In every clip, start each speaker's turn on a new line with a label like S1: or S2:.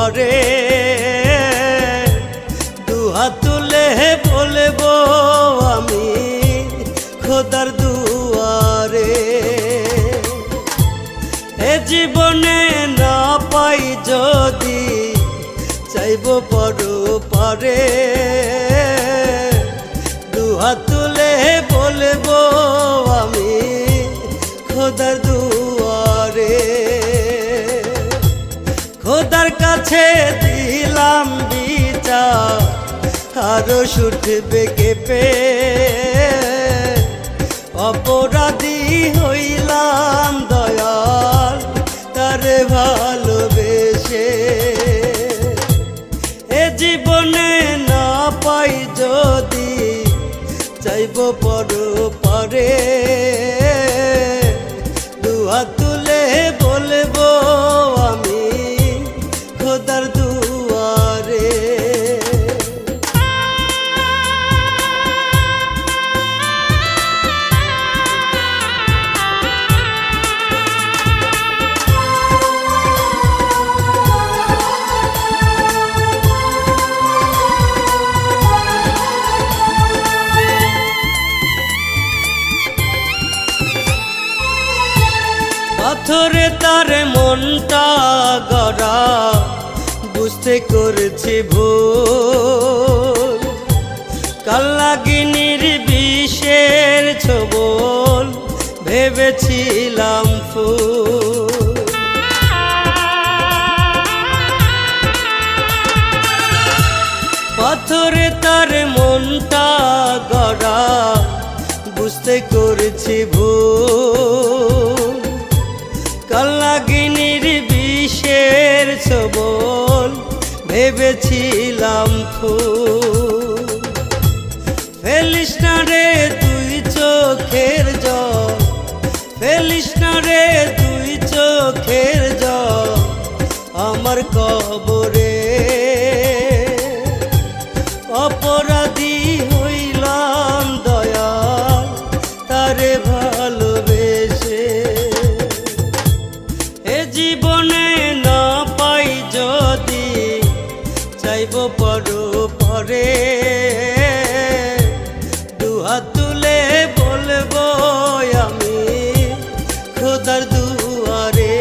S1: পারে দুহাত তুলে বলবো আমি খোদার দুয়ারে। এ জীবনে না পাই যদি চাইবো পরপারে দুহাত তুলে বলবো আমি খোদার দুয়ারে। খোদার কাছে দিলাম বিচার আরো ছুটবে কেঁপে অপরাধী হইলাম দয়াল তারে ভালোবেসে। এ জীবনে না পাই যদি চাইবো পরপারে দুহাত তুলে বলবো আমি খোদার দুয়ারে। পাথরে তার মনটা গড়া বুঝতে করেছি ভুল কালনাগিনীর বিষের ছোবল ভেবেছিলাম ফুল। পাথরে তার মনটা গড়া বুঝতে করেছি ভুল কালনাগিনীর বিষের ছোবল ভেবেছিলাম ফুল। ফেলিস না রে তুই চোখের জল ফেলিস না রে তুই চোখের জল আমার কবরে অপরাধী হইলাম দয়াল তারে ভালোবেসে। এ জীবনে না পাই যদি চাইবো পরপারে দুহাত তুলে বলবো আমি খোদার দুয়ারে।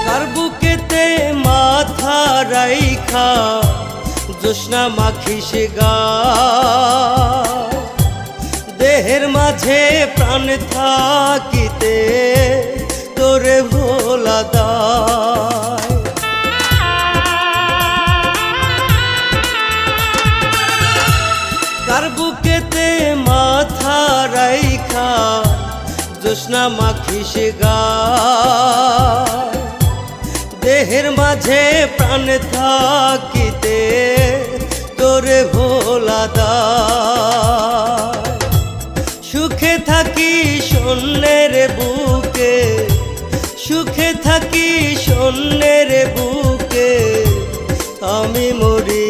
S1: কার বুকেতে মাথা রাইখা জোৎস্না মাখিস গা দেহের মাঝে প্রাণ থাকিতে তোরে ভোলা দায়। কার বুকেতে মাথা রাইখা জোৎস্না মাখিস গা দেহের মাঝে প্রাণ থাকিতে তোরে ভোলা দায়। সুখে থাকি শূন্যের বুকে সুখে থাকি শূন্যের বুকে আমি মরি